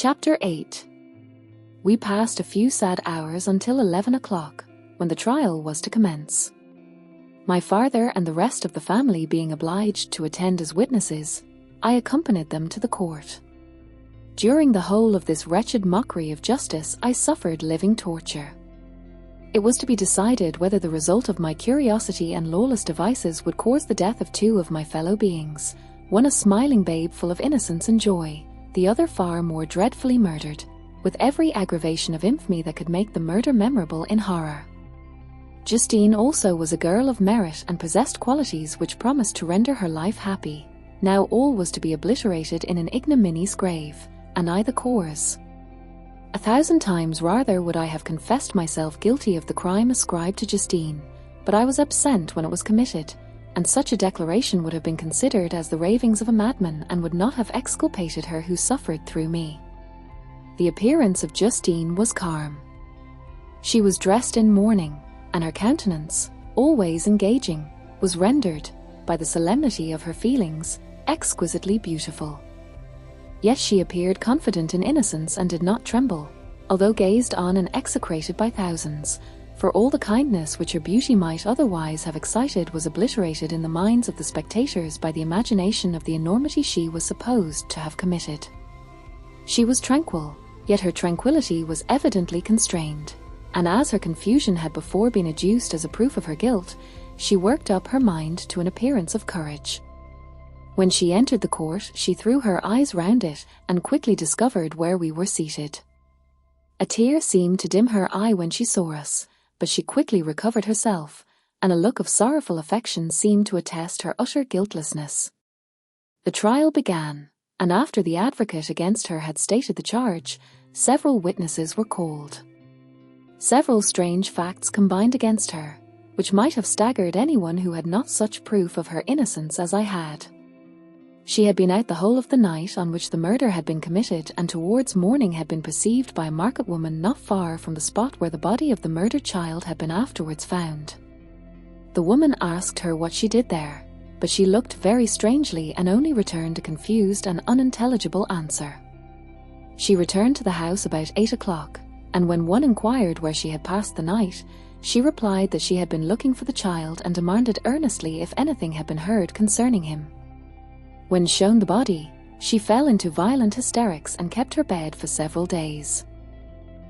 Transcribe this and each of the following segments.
Chapter 8. We passed a few sad hours until 11 o'clock, when the trial was to commence. My father and the rest of the family being obliged to attend as witnesses, I accompanied them to the court. During the whole of this wretched mockery of justice, I suffered living torture. It was to be decided whether the result of my curiosity and lawless devices would cause the death of two of my fellow beings, one a smiling babe full of innocence and joy, the other far more dreadfully murdered, with every aggravation of infamy that could make the murder memorable in horror. Justine also was a girl of merit and possessed qualities which promised to render her life happy. Now all was to be obliterated in an ignominious grave, and I the cause. 1,000 times rather would I have confessed myself guilty of the crime ascribed to Justine, but I was absent when it was committed, and such a declaration would have been considered as the ravings of a madman and would not have exculpated her who suffered through me. The appearance of Justine was calm. She was dressed in mourning, and her countenance, always engaging, was rendered, by the solemnity of her feelings, exquisitely beautiful. Yet she appeared confident in innocence and did not tremble, although gazed on and execrated by thousands, for all the kindness which her beauty might otherwise have excited was obliterated in the minds of the spectators by the imagination of the enormity she was supposed to have committed. She was tranquil, yet her tranquillity was evidently constrained, and as her confusion had before been adduced as a proof of her guilt, she worked up her mind to an appearance of courage. When she entered the court, she threw her eyes round it and quickly discovered where we were seated. A tear seemed to dim her eye when she saw us, but she quickly recovered herself, and a look of sorrowful affection seemed to attest her utter guiltlessness. The trial began, and after the advocate against her had stated the charge, several witnesses were called. Several strange facts combined against her, which might have staggered anyone who had not such proof of her innocence as I had. She had been out the whole of the night on which the murder had been committed, and towards morning had been perceived by a market woman not far from the spot where the body of the murdered child had been afterwards found. The woman asked her what she did there, but she looked very strangely and only returned a confused and unintelligible answer. She returned to the house about 8 o'clock, and when one inquired where she had passed the night, she replied that she had been looking for the child and demanded earnestly if anything had been heard concerning him. When shown the body, she fell into violent hysterics and kept her bed for several days.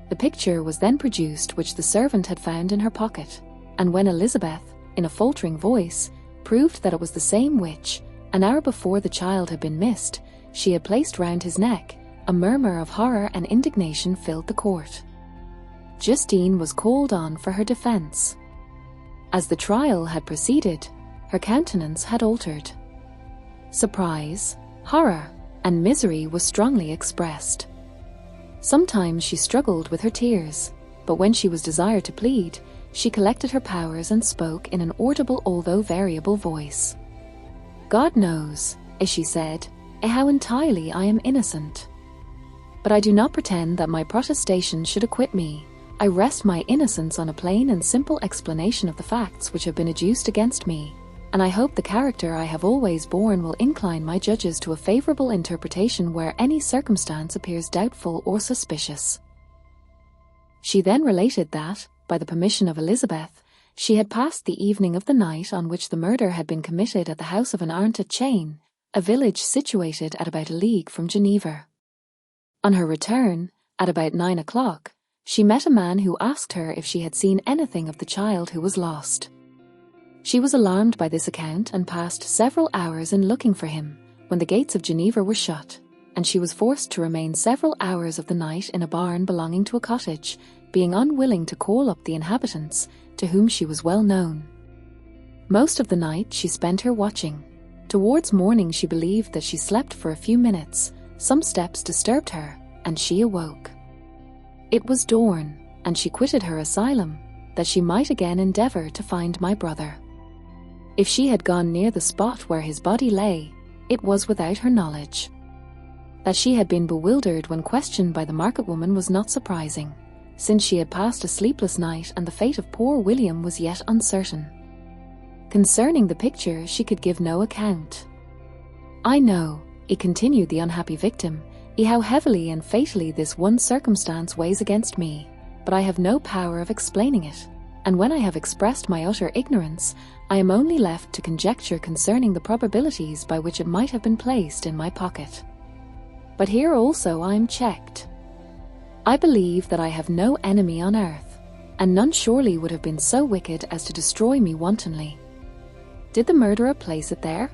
The picture was then produced which the servant had found in her pocket, and when Elizabeth, in a faltering voice, proved that it was the same which, an hour before the child had been missed, she had placed round his neck, a murmur of horror and indignation filled the court. Justine was called on for her defence. As the trial had proceeded, her countenance had altered. Surprise, horror, and misery was strongly expressed. Sometimes she struggled with her tears, but when she was desired to plead, she collected her powers and spoke in an audible although variable voice. "God knows," as she said, "how entirely I am innocent. But I do not pretend that my protestation should acquit me. I rest my innocence on a plain and simple explanation of the facts which have been adduced against me, and I hope the character I have always borne will incline my judges to a favourable interpretation where any circumstance appears doubtful or suspicious." She then related that, by the permission of Elizabeth, she had passed the evening of the night on which the murder had been committed at the house of an aunt at Chain, a village situated at about a league from Geneva. On her return, at about 9 o'clock, she met a man who asked her if she had seen anything of the child who was lost. She was alarmed by this account and passed several hours in looking for him, when the gates of Geneva were shut, and she was forced to remain several hours of the night in a barn belonging to a cottage, being unwilling to call up the inhabitants, to whom she was well known. Most of the night she spent her watching. Towards morning she believed that she slept for a few minutes. Some steps disturbed her, and she awoke. It was dawn, and she quitted her asylum, that she might again endeavour to find my brother. If she had gone near the spot where his body lay, it was without her knowledge. That she had been bewildered when questioned by the market woman was not surprising, since she had passed a sleepless night and the fate of poor William was yet uncertain. Concerning the picture she could give no account. "I know," continued the unhappy victim, How heavily and fatally this one circumstance weighs against me, but I have no power of explaining it, and when I have expressed my utter ignorance, I am only left to conjecture concerning the probabilities by which it might have been placed in my pocket. But here also I am checked. I believe that I have no enemy on earth, and none surely would have been so wicked as to destroy me wantonly. Did the murderer place it there?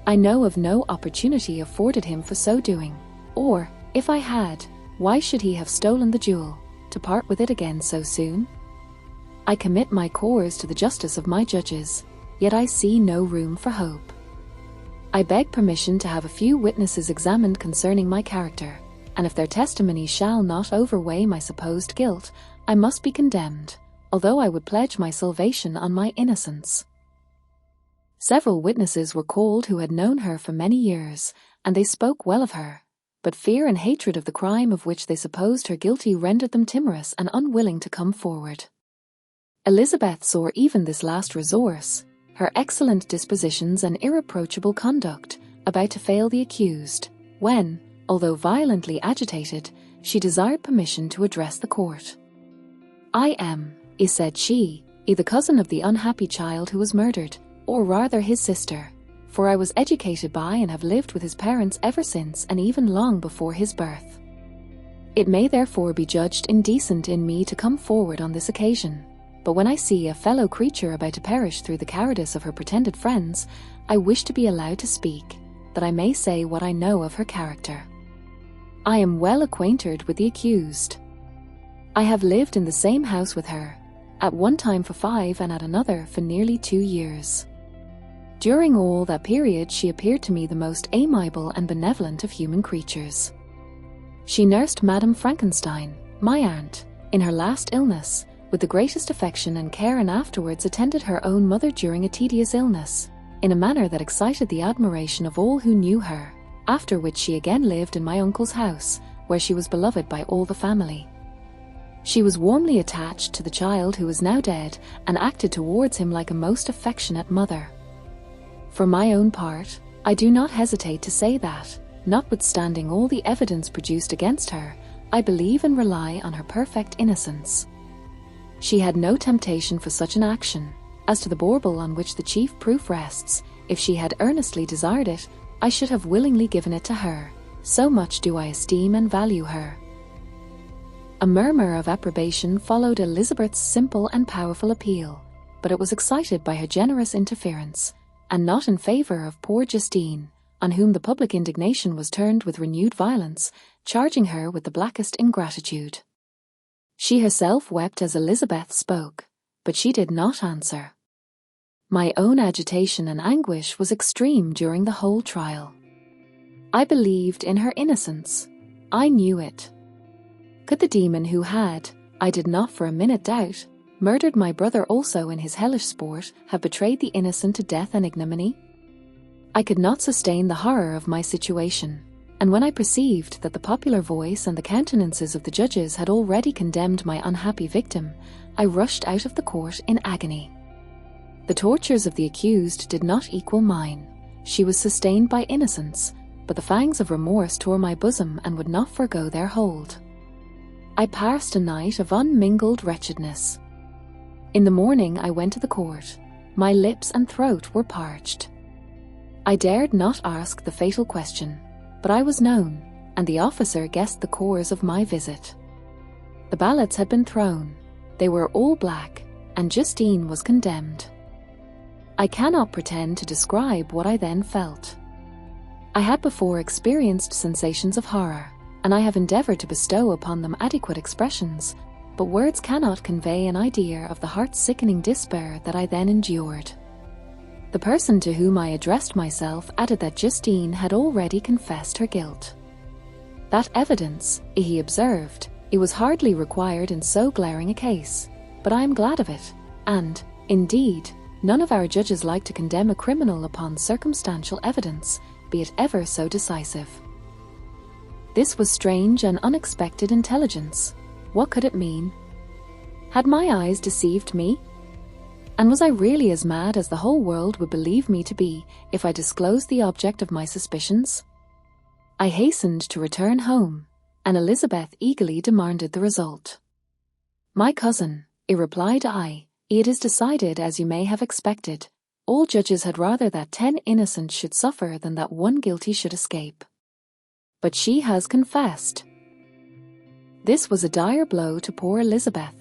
I know of no opportunity afforded him for so doing, or, if I had, why should he have stolen the jewel, to part with it again so soon? I commit my cause to the justice of my judges, yet I see no room for hope. I beg permission to have a few witnesses examined concerning my character, and if their testimony shall not overweigh my supposed guilt, I must be condemned, although I would pledge my salvation on my innocence. Several witnesses were called who had known her for many years, and they spoke well of her, but fear and hatred of the crime of which they supposed her guilty rendered them timorous and unwilling to come forward. Elizabeth saw even this last resource, her excellent dispositions and irreproachable conduct, about to fail the accused, when, although violently agitated, she desired permission to address the court. "I am," said she, "the cousin of the unhappy child who was murdered, or rather his sister, for I was educated by and have lived with his parents ever since and even long before his birth. It may therefore be judged indecent in me to come forward on this occasion, but when I see a fellow creature about to perish through the cowardice of her pretended friends, I wish to be allowed to speak, that I may say what I know of her character. I am well acquainted with the accused. I have lived in the same house with her, at one time for 5 and at another for nearly 2 years. During all that period she appeared to me the most amiable and benevolent of human creatures. She nursed Madame Frankenstein, my aunt, in her last illness, with the greatest affection and care, and afterwards attended her own mother during a tedious illness, in a manner that excited the admiration of all who knew her, after which she again lived in my uncle's house, where she was beloved by all the family. She was warmly attached to the child who is now dead, and acted towards him like a most affectionate mother. For my own part, I do not hesitate to say that, notwithstanding all the evidence produced against her, I believe and rely on her perfect innocence. She had no temptation for such an action. As to the bauble on which the chief proof rests, if she had earnestly desired it, I should have willingly given it to her, so much do I esteem and value her." A murmur of approbation followed Elizabeth's simple and powerful appeal, but it was excited by her generous interference, and not in favour of poor Justine, on whom the public indignation was turned with renewed violence, charging her with the blackest ingratitude. She herself wept as Elizabeth spoke, but she did not answer. My own agitation and anguish was extreme during the whole trial. I believed in her innocence. I knew it. Could the demon who had, I did not for a minute doubt, murdered my brother also in his hellish sport, have betrayed the innocent to death and ignominy? I could not sustain the horror of my situation, and when I perceived that the popular voice and the countenances of the judges had already condemned my unhappy victim, I rushed out of the court in agony. The tortures of the accused did not equal mine. She was sustained by innocence, but the fangs of remorse tore my bosom and would not forego their hold. I passed a night of unmingled wretchedness. In the morning I went to the court. My lips and throat were parched. I dared not ask the fatal question, but I was known, and the officer guessed the cause of my visit. The ballots had been thrown. They were all black, and Justine was condemned. I cannot pretend to describe what I then felt. I had before experienced sensations of horror, and I have endeavoured to bestow upon them adequate expressions, but words cannot convey an idea of the heart-sickening despair that I then endured. The person to whom I addressed myself added that Justine had already confessed her guilt. That evidence, he observed, it was hardly required in so glaring a case, but I am glad of it, and, indeed, none of our judges like to condemn a criminal upon circumstantial evidence, be it ever so decisive. This was strange and unexpected intelligence. What could it mean? Had my eyes deceived me? And was I really as mad as the whole world would believe me to be if I disclosed the object of my suspicions? I hastened to return home, and Elizabeth eagerly demanded the result. "My cousin," replied I, "it is decided as you may have expected. All judges had rather that 10 innocent should suffer than that 1 guilty should escape. But she has confessed." This was a dire blow to poor Elizabeth,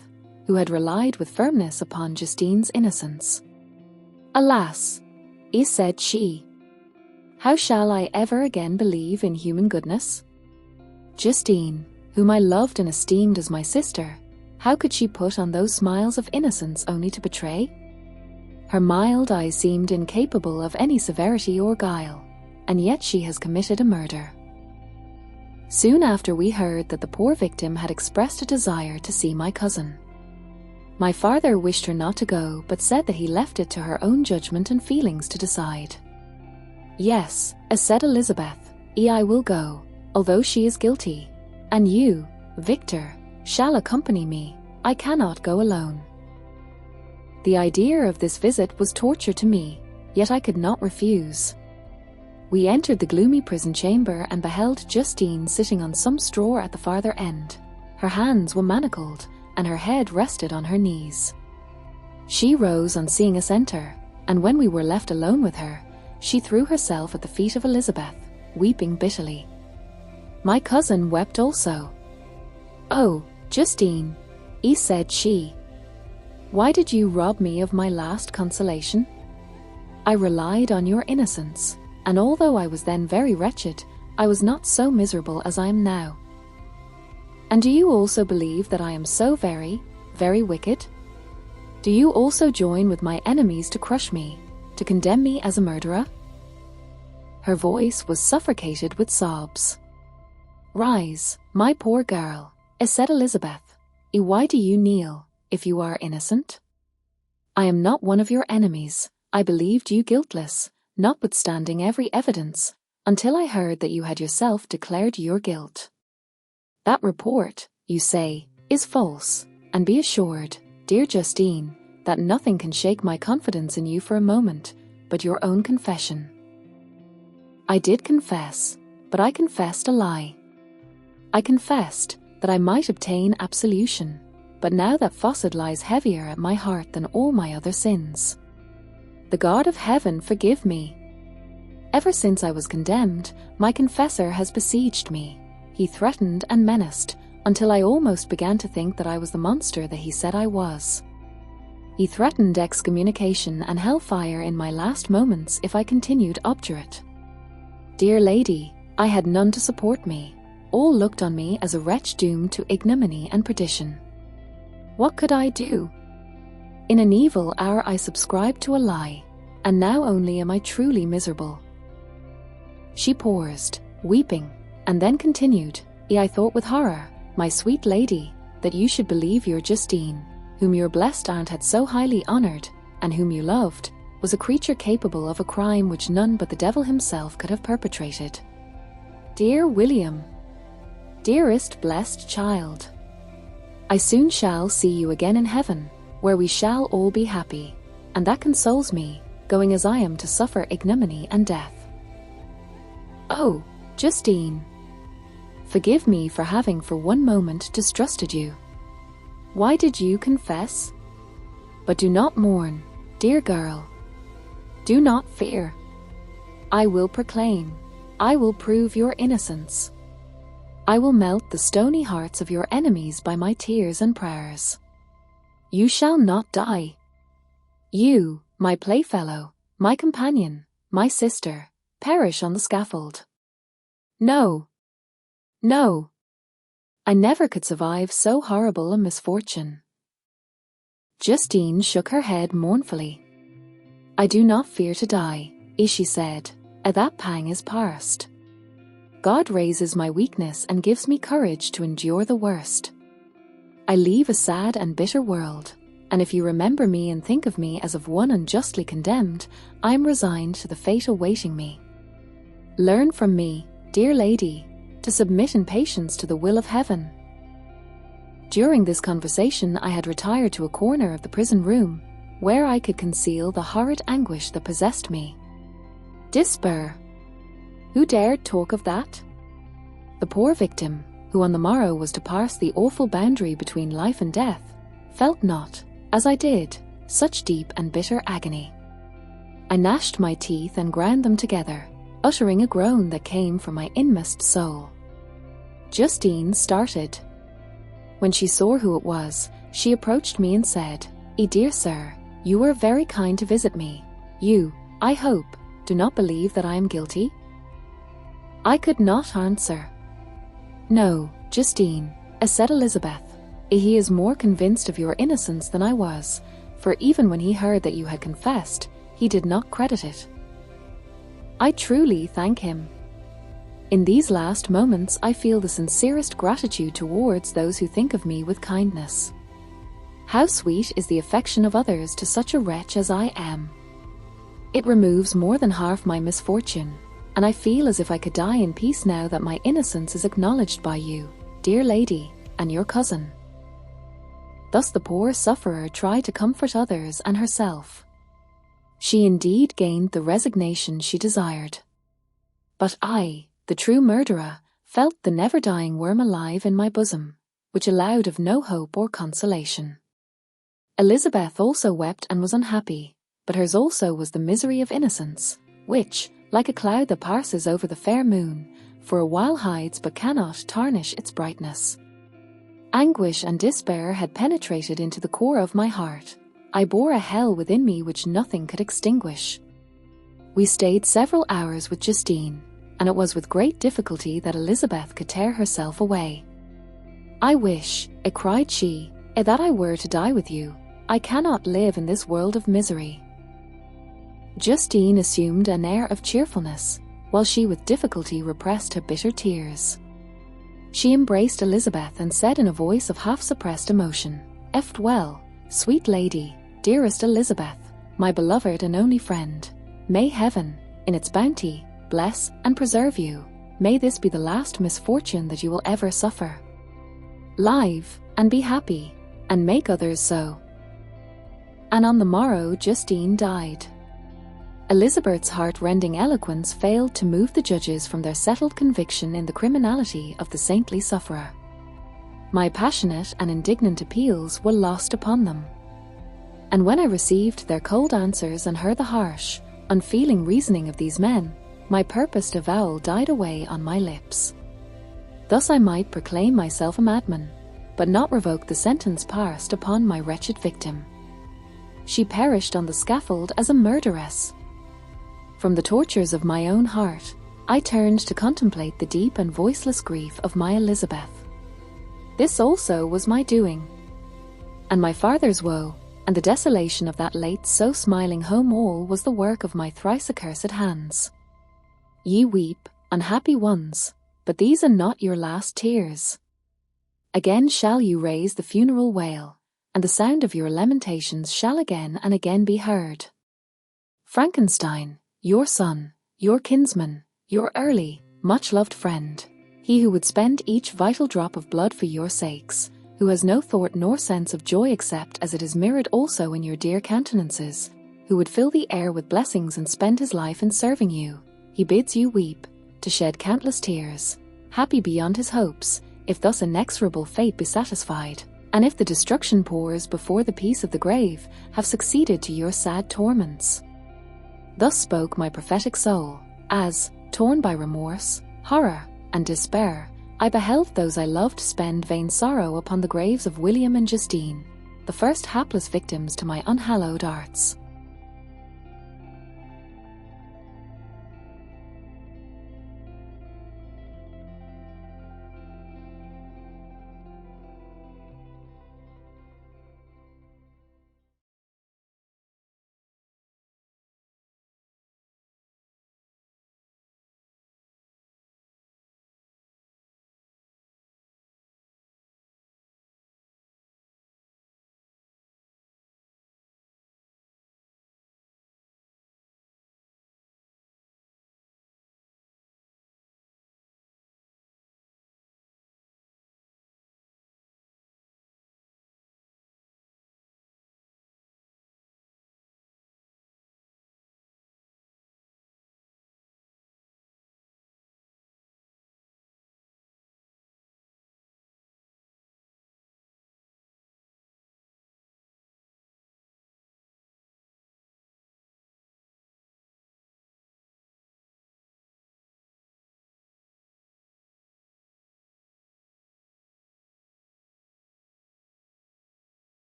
who had relied with firmness upon Justine's innocence. "Alas," said she, "how shall I ever again believe in human goodness? Justine, whom I loved and esteemed as my sister, how could she put on those smiles of innocence only to betray? Her mild eyes seemed incapable of any severity or guile, and yet she has committed a murder." Soon after we heard that the poor victim had expressed a desire to see my cousin. My father wished her not to go, but said that he left it to her own judgment and feelings to decide. "Yes," said Elizabeth, "I will go, although she is guilty, and you, Victor, shall accompany me. I cannot go alone." The idea of this visit was torture to me, yet I could not refuse. We entered the gloomy prison chamber and beheld Justine sitting on some straw at the farther end. Her hands were manacled, and her head rested on her knees. She rose on seeing us enter, and when we were left alone with her, she threw herself at the feet of Elizabeth, weeping bitterly. My cousin wept also. "Oh, Justine," said she, "why did you rob me of my last consolation? I relied on your innocence, and although I was then very wretched, I was not so miserable as I am now. And do you also believe that I am so very, very wicked? Do you also join with my enemies to crush me, to condemn me as a murderer?" Her voice was suffocated with sobs. "Rise, my poor girl," said Elizabeth. "Why do you kneel, if you are innocent? I am not one of your enemies. I believed you guiltless, notwithstanding every evidence, until I heard that you had yourself declared your guilt. That report, you say, is false, and be assured, dear Justine, that nothing can shake my confidence in you for a moment, but your own confession." I did confess, but I confessed a lie. I confessed that I might obtain absolution, but now that falsehood lies heavier at my heart than all my other sins. The God of heaven forgive me. Ever since I was condemned, my confessor has besieged me. He threatened and menaced, until I almost began to think that I was the monster that he said I was. He threatened excommunication and hellfire in my last moments if I continued obdurate. Dear lady, I had none to support me. All looked on me as a wretch doomed to ignominy and perdition. What could I do? In an evil hour I subscribed to a lie, and now only am I truly miserable." She paused, weeping, and then continued, "I thought with horror, my sweet lady, that you should believe your Justine, whom your blessed aunt had so highly honoured, and whom you loved, was a creature capable of a crime which none but the devil himself could have perpetrated. Dear William, dearest blessed child, I soon shall see you again in heaven, where we shall all be happy, and that consoles me, going as I am to suffer ignominy and death. Oh, Justine, forgive me for having for one moment distrusted you. Why did you confess? But do not mourn, dear girl. Do not fear. I will proclaim, I will prove your innocence. I will melt the stony hearts of your enemies by my tears and prayers. You shall not die. You, my playfellow, my companion, my sister, perish on the scaffold. No, no, I never could survive so horrible a misfortune." Justine shook her head mournfully. "I do not fear to die," she said, "that pang is past. God raises my weakness and gives me courage to endure the worst. I leave a sad and bitter world, and if you remember me and think of me as of one unjustly condemned, I am resigned to the fate awaiting me. Learn from me, dear lady, to submit in patience to the will of heaven." During this conversation I had retired to a corner of the prison room, where I could conceal the horrid anguish that possessed me. Despair! Who dared talk of that? The poor victim, who on the morrow was to pass the awful boundary between life and death, felt not, as I did, such deep and bitter agony. I gnashed my teeth and ground them together, uttering a groan that came from my inmost soul. Justine started. When she saw who it was, she approached me and said, Dear sir, you were very kind to visit me. You, I hope, do not believe that I am guilty?" I could not answer. "No, Justine," said Elizabeth. "He is more convinced of your innocence than I was, for even when he heard that you had confessed, he did not credit it. I truly thank him. In these last moments I feel the sincerest gratitude towards those who think of me with kindness. How sweet is the affection of others to such a wretch as I am! It removes more than half my misfortune, and I feel as if I could die in peace now that my innocence is acknowledged by you, dear lady, and your cousin." Thus the poor sufferer tried to comfort others and herself. She indeed gained the resignation she desired. But I, the true murderer, felt the never-dying worm alive in my bosom, which allowed of no hope or consolation. Elizabeth also wept and was unhappy, but hers also was the misery of innocence, which, like a cloud that passes over the fair moon, for a while hides but cannot tarnish its brightness. Anguish and despair had penetrated into the core of my heart. I bore a hell within me which nothing could extinguish. We stayed several hours with Justine, and it was with great difficulty that Elizabeth could tear herself away. "I wish," cried she, "that I were to die with you. I cannot live in this world of misery." Justine assumed an air of cheerfulness, while she with difficulty repressed her bitter tears. She embraced Elizabeth and said in a voice of half-suppressed emotion, "Eft well, sweet lady, dearest Elizabeth, my beloved and only friend. May heaven, in its bounty, bless and preserve you. May this be the last misfortune that you will ever suffer. Live, and be happy, and make others so." And on the morrow Justine died. Elizabeth's heart-rending eloquence failed to move the judges from their settled conviction in the criminality of the saintly sufferer. My passionate and indignant appeals were lost upon them. And when I received their cold answers and heard the harsh, unfeeling reasoning of these men, my purposed avowal died away on my lips. Thus I might proclaim myself a madman, but not revoke the sentence passed upon my wretched victim. She perished on the scaffold as a murderess. From the tortures of my own heart, I turned to contemplate the deep and voiceless grief of my Elizabeth. This also was my doing. And my father's woe, and the desolation of that late so smiling home all was the work of my thrice accursed hands. Ye weep, unhappy ones, but these are not your last tears. Again shall you raise the funeral wail, and the sound of your lamentations shall again and again be heard. Frankenstein, your son, your kinsman, your early, much-loved friend, he who would spend each vital drop of blood for your sakes, who has no thought nor sense of joy except as it is mirrored also in your dear countenances, who would fill the air with blessings and spend his life in serving you, he bids you weep, to shed countless tears, happy beyond his hopes, if thus inexorable fate be satisfied, and if the destruction pours before the peace of the grave have succeeded to your sad torments. Thus spoke my prophetic soul, as, torn by remorse, horror, and despair, I beheld those I loved spend vain sorrow upon the graves of William and Justine, the first hapless victims to my unhallowed arts.